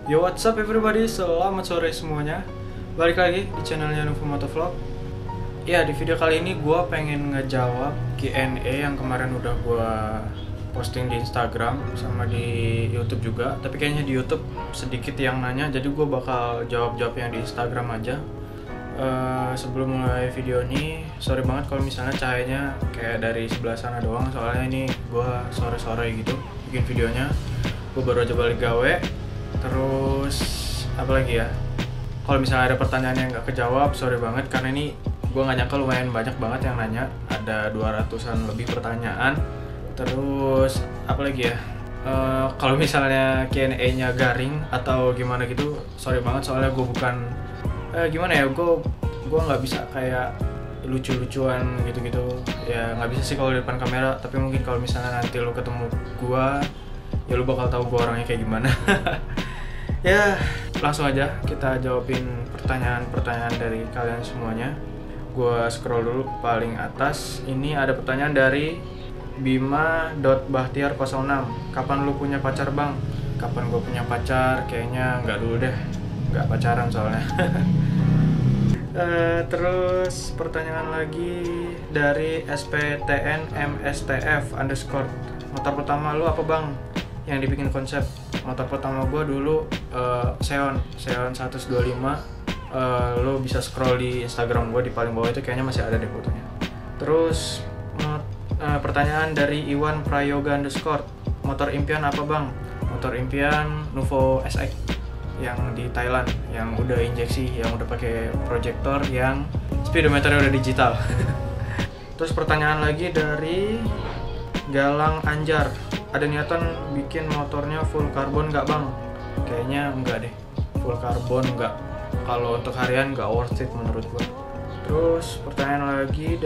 Yo, what's up everybody, selamat sore semuanya. Balik lagi di channelnya Nuvo Motovlog. Ya, di video kali ini gue pengen ngejawab Q&A yang kemarin udah gue posting di Instagram sama di YouTube juga. Tapi kayaknya di YouTube sedikit yang nanya, jadi gue bakal jawab-jawab yang di Instagram aja. Sebelum mulai video ini, sorry banget kalau misalnya cahayanya kayak dari sebelah sana doang. Soalnya ini gue sore-sore gitu bikin videonya. Gue baru aja balik gawe. Terus apa lagi ya? Kalau misalnya ada pertanyaan yang nggak kejawab, sorry banget karena ini gue nggak nyangka lumayan banyak banget yang nanya. Ada 200-an lebih pertanyaan. Terus apa lagi ya? Kalau misalnya Q&A-nya garing atau gimana gitu, sorry banget soalnya gue bukan gimana ya, gue nggak bisa kayak lucu-lucuan gitu-gitu ya, nggak bisa sih kalau di depan kamera. Tapi mungkin kalau misalnya nanti lo ketemu gue, ya lo bakal tahu gue orangnya kayak gimana. Ya, langsung aja kita jawabin pertanyaan-pertanyaan dari kalian semuanya. Gue scroll dulu paling atas. Ini ada pertanyaan dari Bima.Bahtiar06. Kapan lu punya pacar bang? Kapan gue punya pacar? Kayaknya nggak dulu deh, nggak pacaran soalnya. Terus pertanyaan lagi dari SPTNMSTF_. Motor pertama lu apa bang yang dibikin konsep? Motor pertama gue dulu Xeon 125. Lo bisa scroll di Instagram gue di paling bawah itu, kayaknya masih ada deh fotonya. Terus pertanyaan dari Iwan Prayoga_. Motor impian apa bang? Motor impian Nuvo SX yang di Thailand, yang udah injeksi, yang udah pakai proyektor, yang speedometernya udah digital. Terus pertanyaan lagi dari Galang Anjar. Ada niatan bikin motornya full karbon nggak bang? Kayaknya enggak deh, full karbon enggak. Kalau untuk harian nggak worth it menurut gua. Terus pertanyaan lagi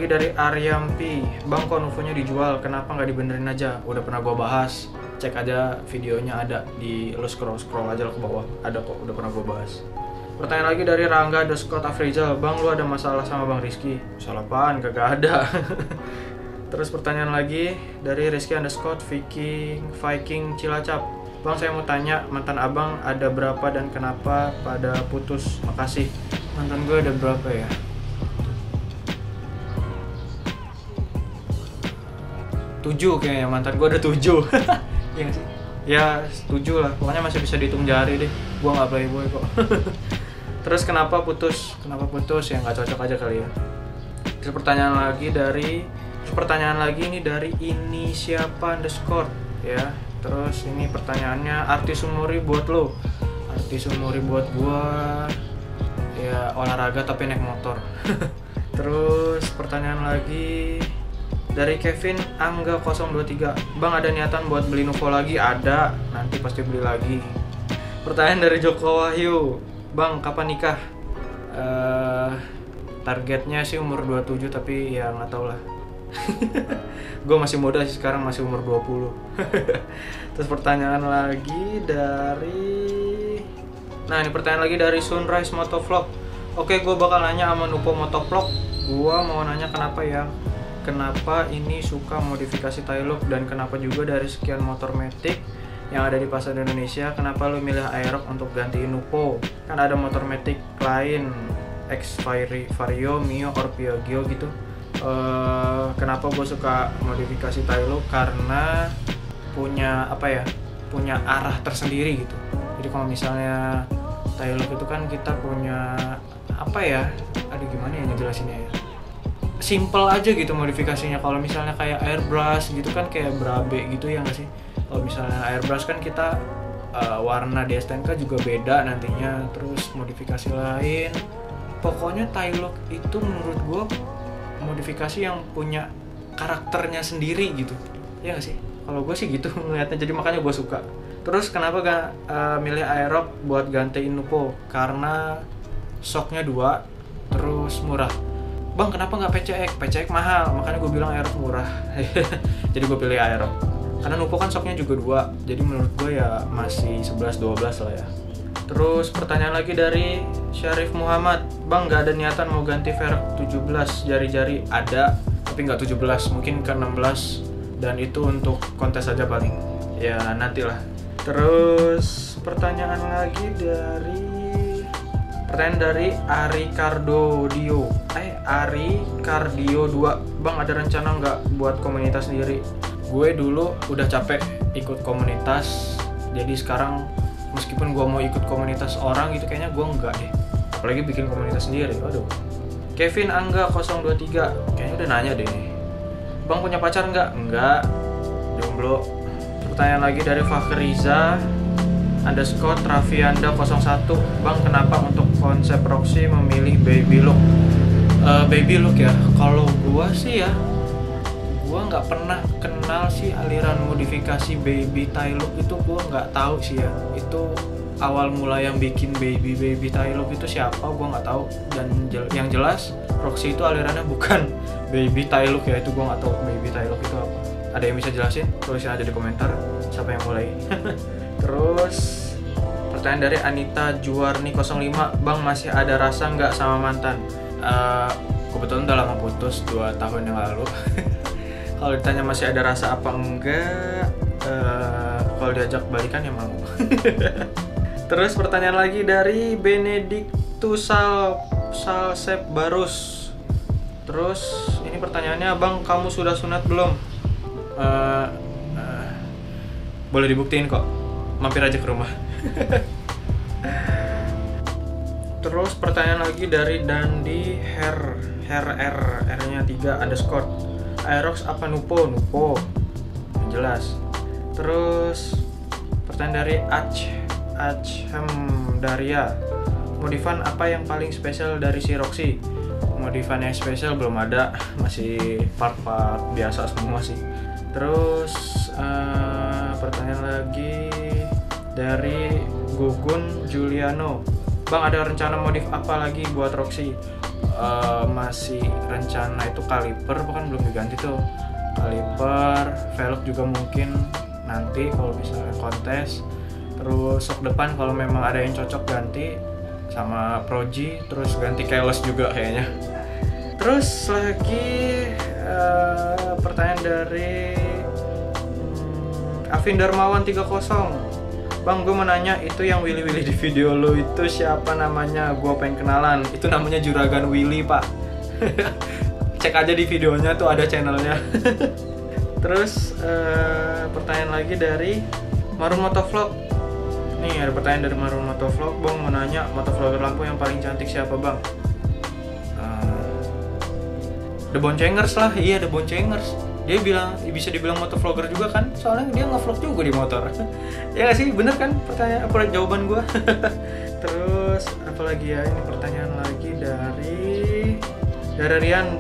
dari Aryampi. Bang, kok Nuvonya dijual? Kenapa nggak dibenerin aja? Udah pernah gua bahas. Cek aja videonya, ada di lo scroll aja lo ke bawah. Ada kok, udah pernah gua bahas. Pertanyaan lagi dari Rangga_Afrizal. Bang, lu ada masalah sama Bang Rizky? Masalah apaan? Kagak ada. Terus pertanyaan lagi dari Rizky_Viking Cilacap. Bang, saya mau tanya, mantan abang ada berapa dan kenapa pada putus? Makasih. Mantan gue ada berapa ya? 7 kayaknya, mantan gue ada 7. Iya gak sih? Ya 7 lah, pokoknya masih bisa dihitung jari deh. Gue gak playboy kok. Terus kenapa putus? Ya gak cocok aja kali ya. Terus pertanyaan lagi ini dari ini siapa _ ya. Terus ini pertanyaannya, arti Sumuri buat lo? Arti Sumuri buat gua ya olahraga tapi naik motor. Terus pertanyaan lagi dari Kevin Angga 023. Bang, ada niatan buat beli Nuvo lagi? Ada, nanti pasti beli lagi. Pertanyaan dari Joko Wahyu. Bang, kapan nikah? Targetnya sih umur 27, tapi ya nggak tau lah. Gue masih muda sih sekarang, masih umur 20. Terus pertanyaan lagi dari Sunrise Motovlog. Oke, gue bakal nanya sama Nuvo Motovlog. Gue mau nanya kenapa ini suka modifikasi Taillock, dan kenapa juga dari sekian motor Matic yang ada di pasar Indonesia, kenapa lo milih Aerox untuk gantiin Nuvo? Kan ada motor Matic lain, X Vario, Mio, or Piaggio gitu. Kenapa gue suka modifikasi Taillock? Karena punya arah tersendiri gitu. Jadi kalau misalnya Taillock itu kan kita punya gimana ya ngejelasinnya ya, simple aja gitu modifikasinya. Kalau misalnya kayak airbrush gitu kan kayak berabe gitu ya nggak sih? Kalau misalnya airbrush kan kita warna di STNK juga beda nantinya, terus modifikasi lain. Pokoknya Taillock itu menurut gue modifikasi yang punya karakternya sendiri gitu, ya nggak sih? Kalau gue sih gitu ngeliatnya, jadi makanya gue suka. Terus kenapa gak milih Aerox buat gantiin Nuvo? Karena shocknya 2, terus murah. Bang, kenapa nggak PCX? PCX mahal, makanya gue bilang Aerox murah. Jadi gue pilih Aerox. Karena Nuvo kan shocknya juga 2, jadi menurut gue ya masih 11-12 lah ya. Terus pertanyaan lagi dari Syarif Muhammad. Bang, nggak ada niatan mau ganti velg 17 jari-jari? Ada, tapi nggak 17, mungkin ke 16. Dan itu untuk kontes aja paling. Ya nantilah. Terus pertanyaan dari Ari Cardio 2. Bang, ada rencana nggak buat komunitas sendiri? Gue dulu udah capek ikut komunitas, jadi sekarang meskipun gue mau ikut komunitas orang gitu, kayaknya gue enggak deh, apalagi bikin komunitas sendiri. Waduh. Kevin Angga 023, kayaknya udah nanya deh nih. Bang, punya pacar nggak? Enggak, jomblo. Pertanyaan lagi dari Fakhriza _Travianda 01. Bang, kenapa untuk konsep Roxy memilih baby look? Baby look ya, kalau gua sih ya, gua nggak pernah kenal sih aliran modifikasi baby tie look itu. Gua nggak tahu sih ya, itu awal mula yang bikin baby tie look itu siapa, gua nggak tahu. Dan yang jelas Roxy itu alirannya bukan baby tie look ya, itu gua nggak tahu baby tie look itu apa. Ada yang bisa jelasin? Tulisin aja di komentar siapa yang mulai. Terus pertanyaan dari Anita Juwarni 05. Bang, masih ada rasa nggak sama mantan? Kebetulan udah lama putus 2 tahun yang lalu. Kalau ditanya masih ada rasa apa enggak, kalau diajak balikan ya mau. Terus pertanyaan lagi dari Benedictus Salsep Barus. Terus ini pertanyaannya, Bang, kamu sudah sunat belum? Boleh dibuktiin kok, mampir aja ke rumah. Terus pertanyaan lagi dari Dandi R-nya 3 _ Aerox apa Nupo? Yang jelas. Terus pertanyaan dari Achem Daria, modifan apa yang paling spesial dari si Roxy? Modifan yang spesial belum ada, masih part-part biasa semua sih. Terus pertanyaan lagi dari Gugun Juliano. Bang, ada rencana modif apa lagi buat Roxy? Masih rencana itu kaliper, bahkan belum diganti tuh. Kaliper, velg juga mungkin nanti kalau misalnya kontes. Terus sok depan kalau memang ada yang cocok ganti sama Proji, terus ganti keyless juga kayaknya. Terus lagi pertanyaan dari Afin Darmawan 30. Bang, gue mau nanya, itu yang Willy di video lo itu siapa namanya? Gue pengen kenalan. Itu namanya Juragan Willy, Pak. Cek aja di videonya tuh, ada channelnya. Terus pertanyaan lagi dari Marun Motovlog. Nih ada pertanyaan dari Marun Motovlog. Bang, mau nanya, motovlogger lampu yang paling cantik siapa, Bang? The Boncengers lah. Iya, The Boncengers. Dia bisa dibilang motovlogger juga kan, soalnya dia nge-vlog juga di motor. Ya nggak sih, bener kan jawaban gue. Terus apalagi ya, ini pertanyaan lagi dari Rian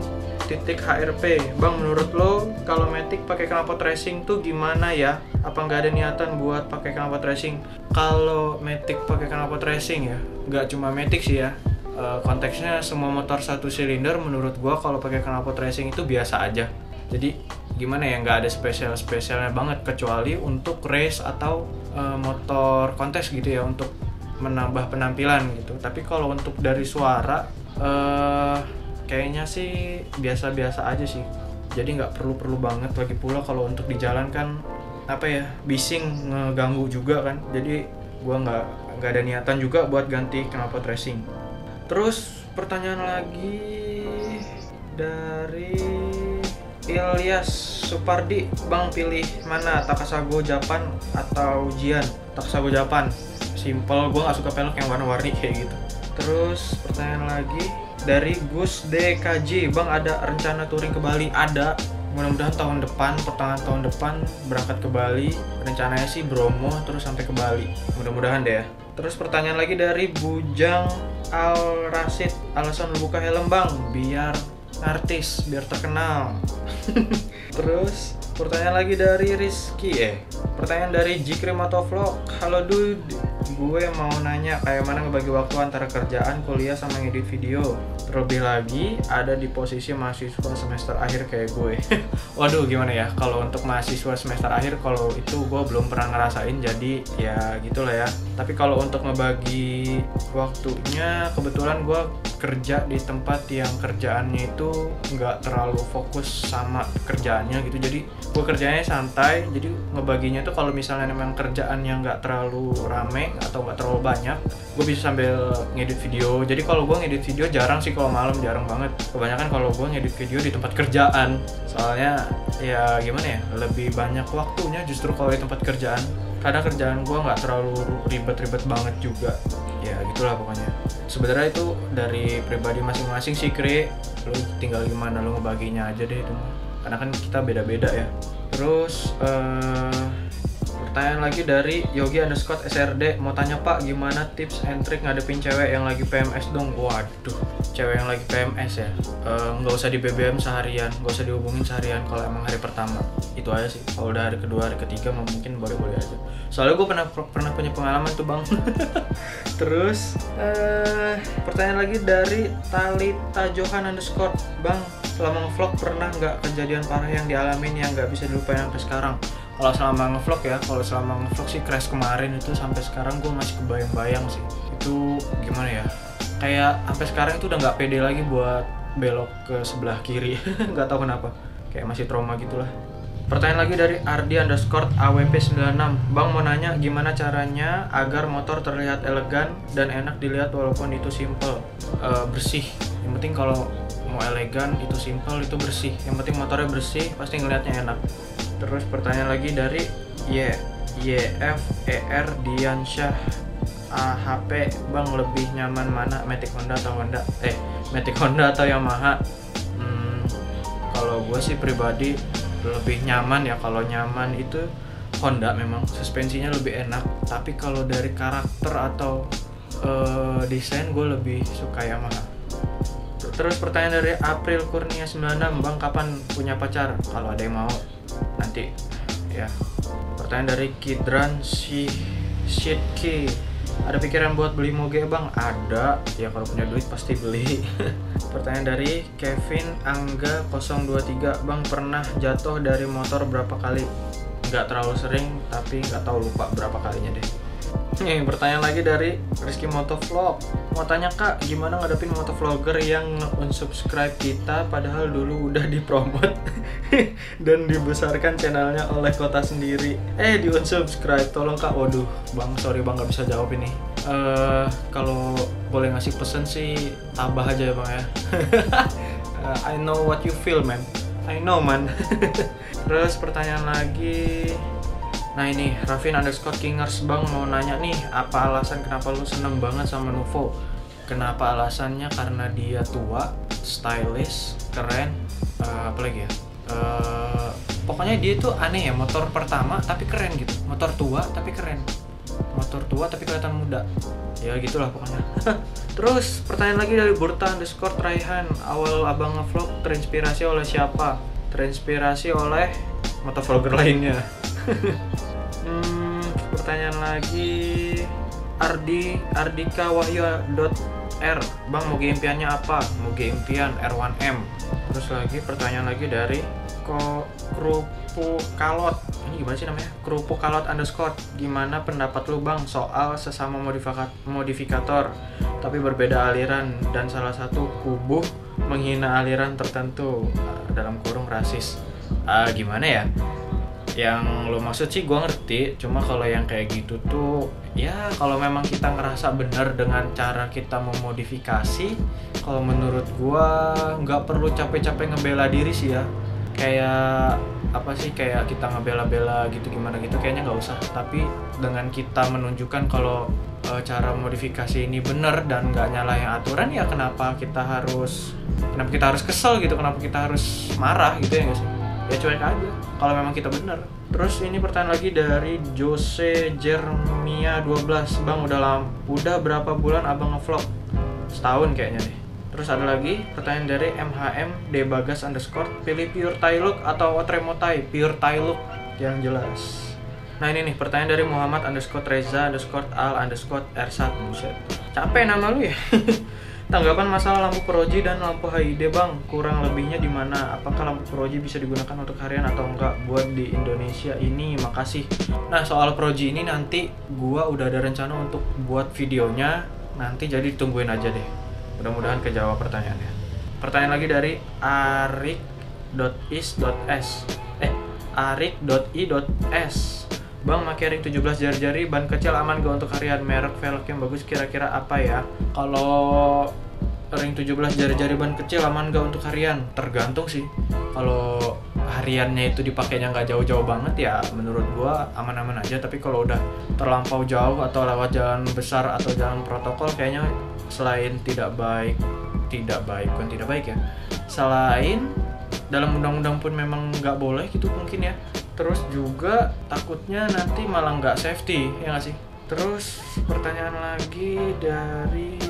_HRP. Bang, menurut lo kalau Matic pakai knalpot racing tuh gimana ya? Apa nggak ada niatan buat pakai knalpot racing? Kalau Matic pakai knalpot racing ya, nggak cuma Matic sih ya. Konteksnya semua motor 1 silinder menurut gua kalau pakai knalpot racing itu biasa aja. Jadi gimana ya, nggak ada spesialnya banget kecuali untuk race atau motor kontes gitu ya, untuk menambah penampilan gitu. Tapi kalau untuk dari suara kayaknya sih biasa-biasa aja sih. Jadi nggak perlu banget. Lagi pula kalau untuk di jalan kan apa ya, bising, ngeganggu juga kan. Jadi gua nggak ada niatan juga buat ganti knalpot racing. Terus pertanyaan lagi dari Ilyas Supardi. Bang, pilih mana, Takasago Japan atau Jian? Takasago Japan, simple, gue gak suka pelek yang warna-warni kayak gitu. Terus pertanyaan lagi dari Gus DKJ. Bang, ada rencana touring ke Bali? Ada, mudah-mudahan tahun depan, pertengahan tahun depan berangkat ke Bali. Rencananya sih Bromo terus sampai ke Bali, mudah-mudahan deh ya. Terus pertanyaan lagi dari Bujang Al Rasid. Alasan lu buka helm, Bang? Biar artis, biar terkenal. Terus pertanyaan lagi dari Rizky. Pertanyaan dari Jikri Motovlog. Halo dude, gue mau nanya kayak mana ngebagi waktu antara kerjaan, kuliah, sama ngedit video. Terlebih lagi ada di posisi mahasiswa semester akhir kayak gue. Waduh, gimana ya, kalau untuk mahasiswa semester akhir, kalau itu gue belum pernah ngerasain, jadi ya gitulah ya. Tapi kalau untuk ngebagi waktunya, kebetulan gue kerja di tempat yang kerjaannya itu nggak terlalu fokus sama kerjaannya gitu. Jadi gue kerjanya santai, jadi ngebaginya tuh kalau misalnya memang kerjaannya nggak terlalu rame atau nggak terlalu banyak, gue bisa sambil ngedit video. Jadi kalau gue ngedit video jarang sih, kalau malam jarang banget. Kebanyakan kalau gue ngedit video di tempat kerjaan, soalnya ya gimana ya, lebih banyak waktunya justru kalau di tempat kerjaan. Karena kerjaan gue nggak terlalu ribet-ribet banget juga, ya gitulah pokoknya. Sebenarnya itu dari pribadi masing-masing sih, Kri. Lu tinggal gimana lu ngebaginya aja deh itu, karena kan kita beda-beda ya. Terus pertanyaan lagi dari Yogi_SRD, mau tanya Pak, gimana tips and trick ngadepin cewek yang lagi PMS dong? Waduh, cewek yang lagi PMS ya, nggak usah di BBM seharian, nggak usah dihubungin seharian kalau emang hari pertama. Itu aja sih. Kalau udah hari kedua, hari ketiga mungkin boleh-boleh aja. Soalnya gue pernah punya pengalaman tuh bang. Terus pertanyaan lagi dari Talita Johan_, bang, selama ngevlog pernah nggak kejadian parah yang dialamin yang nggak bisa dilupain sampai sekarang? Kalau selama ngevlog sih crash kemarin itu sampai sekarang gue masih kebayang-bayang sih. Itu gimana ya? Kayak sampai sekarang itu udah nggak pede lagi buat belok ke sebelah kiri. Nggak tahu kenapa. Kayak masih trauma gitulah. Pertanyaan lagi dari Ardi_AWP96, bang mau nanya gimana caranya agar motor terlihat elegan dan enak dilihat walaupun itu simple, bersih. Yang penting kalau mau elegan itu simple, itu bersih. Yang penting motornya bersih, pasti ngelihatnya enak. Terus pertanyaan lagi dari YFER Diansyah AHP, bang lebih nyaman mana, Matic Honda atau Yamaha? Kalau gue sih pribadi lebih nyaman ya. Kalau nyaman itu Honda, memang suspensinya lebih enak. Tapi kalau dari karakter atau desain gue lebih suka Yamaha. Terus pertanyaan dari April Kurnia 96, bang kapan punya pacar? Kalau ada yang mau nanti ya. Pertanyaan dari Kidran Shitki, ada pikiran buat beli moge bang? Ada ya, kalau punya duit pasti beli. Pertanyaan dari Kevin Angga 023, bang pernah jatuh dari motor berapa kali? Nggak terlalu sering, tapi nggak tahu, lupa berapa kalinya deh. Nih pertanyaan lagi dari Rizky Motovlog, mau tanya kak, gimana ngadepin motovlogger yang unsubscribe kita padahal dulu udah dipromot dan dibesarkan channelnya oleh kota sendiri, di unsubscribe, tolong kak. Waduh bang, sorry bang nggak bisa jawab ini. Kalau boleh ngasih pesan sih tabah aja ya bang ya. I know what you feel man, I know man. Terus pertanyaan lagi, nah ini Rafin_Kingers, bang mau nanya nih, apa alasan kenapa lu seneng banget sama Nuvo? Kenapa alasannya? Karena dia tua, stylish, keren, apalagi ya, pokoknya dia tuh aneh ya, motor pertama tapi keren gitu, motor tua tapi keren, motor tua tapi kelihatan muda, ya gitulah pokoknya. Terus pertanyaan lagi dari Burta_Traihan, awal abang ngevlog terinspirasi oleh siapa? Terinspirasi oleh motovlogger lainnya. Pertanyaan lagi Ardika Wahyu.R, bang moge impiannya apa? Moge impian R1M. Terus lagi pertanyaan lagi dari Krupukalot, ini gimana sih namanya? Krupukalot_, gimana pendapat lu bang soal sesama modifikator tapi berbeda aliran dan salah satu kubu menghina aliran tertentu, dalam kurung rasis? Gimana ya? Yang lo maksud sih gue ngerti, cuma kalau yang kayak gitu tuh ya kalau memang kita ngerasa benar dengan cara kita memodifikasi, kalau menurut gue nggak perlu capek-capek ngebela diri sih ya. Kayak apa sih, kayak kita ngebela-bela gitu gimana gitu, kayaknya nggak usah. Tapi dengan kita menunjukkan kalau cara modifikasi ini benar dan nggak nyalahin aturan, ya kenapa kita harus kesel gitu, kenapa kita harus marah gitu, ya nggak sih? Ya cuek aja kalau memang kita bener. Terus ini pertanyaan lagi dari Jose Jermia 12, bang udah berapa bulan abang ngevlog? Setahun kayaknya deh. Terus ada lagi pertanyaan dari MHM Debagas_, pilih pure Thai look atau Otremo Thai? Pure Thai look yang jelas. Nah ini nih pertanyaan dari Muhammad_Reza_Al_R1, buset capek nama lu ya. Tanggapan masalah lampu Proji dan lampu HID bang, kurang lebihnya di mana? Apakah lampu Proji bisa digunakan untuk harian atau enggak buat di Indonesia ini? Makasih. Nah soal Proji ini nanti gua udah ada rencana untuk buat videonya nanti, jadi tungguin aja deh. Mudah-mudahan kejawab pertanyaannya. Pertanyaan lagi dari arik.i.s. Bang, pakai ring 17 jari-jari, ban kecil aman gak untuk harian? Merek velg yang bagus kira-kira apa ya? Kalau ring 17 jari-jari ban kecil aman gak untuk harian? Tergantung sih. Kalau hariannya itu dipakainya nggak jauh-jauh banget ya menurut gua aman-aman aja. Tapi kalau udah terlampau jauh atau lewat jalan besar atau jalan protokol, kayaknya selain tidak baik ya, selain dalam undang-undang pun memang nggak boleh gitu mungkin ya. Terus juga takutnya nanti malah nggak safety, ya nggak sih? Terus pertanyaan lagi dari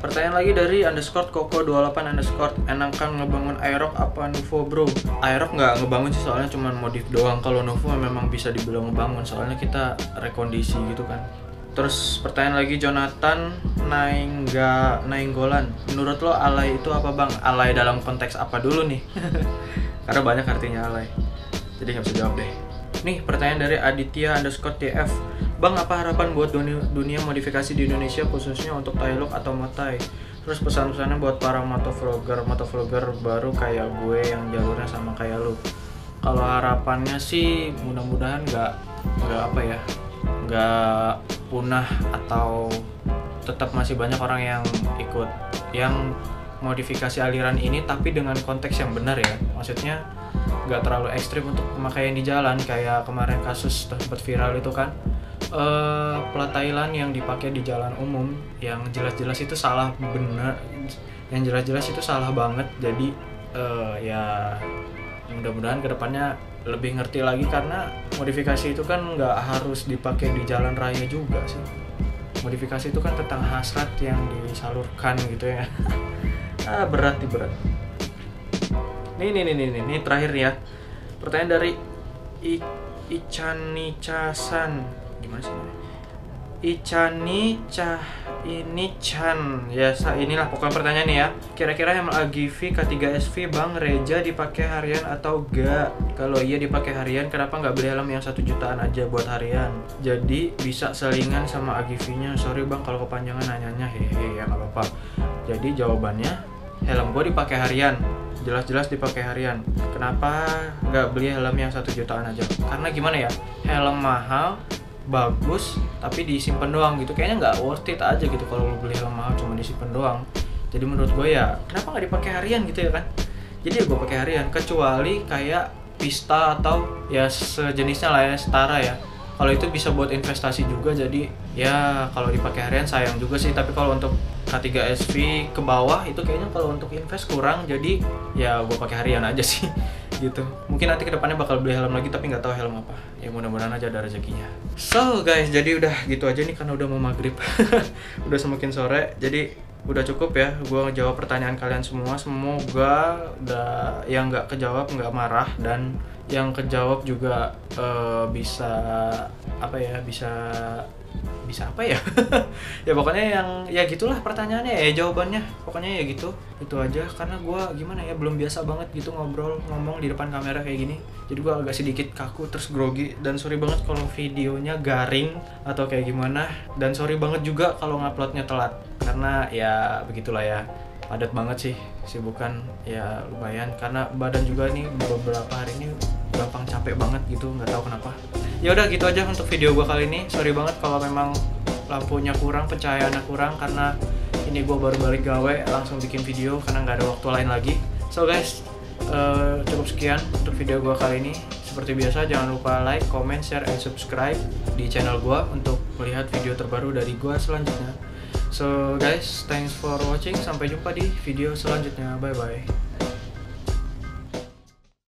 _koko28_, enakan ngebangun Aerox apa Nuvo bro? Aerox nggak ngebangun sih, soalnya cuma modif doang. Kalau Nuvo memang bisa dibilang ngebangun, soalnya kita rekondisi gitu kan. Terus pertanyaan lagi Jonathan Nainggolan, menurut lo alay itu apa bang? Alay dalam konteks apa dulu nih? Karena banyak artinya alay, jadi nggak bisa jawab deh. Nih pertanyaan dari Aditya_TF, bang, apa harapan buat dunia modifikasi di Indonesia khususnya untuk Tailux atau Motai? Terus pesan-pesannya buat para motovlogger baru kayak gue yang jalurnya sama kayak lu. Kalau harapannya sih mudah-mudahan nggak punah, atau tetap masih banyak orang yang ikut yang modifikasi aliran ini, tapi dengan konteks yang benar ya. Maksudnya nggak terlalu ekstrim untuk pemakaian di jalan, kayak kemarin kasus sempat viral itu kan, plat Thailand yang dipakai di jalan umum yang jelas-jelas itu salah banget. Jadi ya mudah-mudahan kedepannya lebih ngerti lagi, karena modifikasi itu kan nggak harus dipakai di jalan raya juga sih. Modifikasi itu kan tentang hasrat yang disalurkan gitu ya. Berat. Ini terakhir ya. Pertanyaan dari Ichani Chasan. Gimana sih namanya? Chan. Ya, inilah pokoknya pertanyaannya ya. Kira-kira helm AGV K3SV Bang Reja dipakai harian atau enggak? Kalau iya dipakai harian, kenapa nggak beli helm yang 1 jutaan aja buat harian? Jadi bisa selingan sama AGV-nya. Sorry Bang kalau kepanjangan nanyanya, hehe, ya nggak apa-apa. Jadi jawabannya, helm gue dipakai harian. Jelas-jelas dipakai harian. Kenapa nggak beli helm yang 1 jutaan aja? Karena gimana ya? Helm mahal, bagus, tapi disimpan doang gitu, kayaknya nggak worth it aja gitu kalau lo beli helm mahal cuma disimpan doang. Jadi menurut gue ya kenapa nggak dipakai harian gitu ya kan. Jadi ya gue pakai harian, kecuali kayak Pista atau ya sejenisnya lah ya, setara ya. Kalau itu bisa buat investasi juga, jadi ya kalau dipakai harian sayang juga sih. Tapi kalau untuk K3SV ke bawah itu kayaknya kalau untuk invest kurang, jadi ya gue pakai harian aja sih gitu. Mungkin nanti kedepannya bakal beli helm lagi, tapi nggak tahu helm apa. Ya mudah-mudahan aja ada rezekinya. So guys, jadi udah gitu aja nih karena udah mau maghrib. Udah semakin sore, jadi udah cukup ya. Gue ngejawab pertanyaan kalian semua. Semoga udah yang nggak kejawab nggak marah, dan yang kejawab juga bisa apa ya ya pokoknya yang ya gitulah pertanyaannya ya, jawabannya pokoknya ya gitu itu aja. Karena gue gimana ya, belum biasa banget gitu ngomong di depan kamera kayak gini, jadi gue agak sedikit kaku terus grogi. Dan sorry banget kalau videonya garing atau kayak gimana, dan sorry banget juga kalau nguploadnya telat, karena ya begitulah ya, padat banget sih, sibukan ya lumayan. Karena badan juga nih beberapa hari ini gampang capek banget gitu, nggak tahu kenapa. Ya udah gitu aja untuk video gue kali ini. Sorry banget kalau memang lampunya kurang, pencahayaannya kurang, karena ini gue baru balik gawe langsung bikin video karena nggak ada waktu lain lagi. So guys, cukup sekian untuk video gue kali ini. Seperti biasa jangan lupa like, comment, share, and subscribe di channel gue untuk melihat video terbaru dari gue selanjutnya. So guys, thanks for watching. Sampai jumpa di video selanjutnya. Bye bye.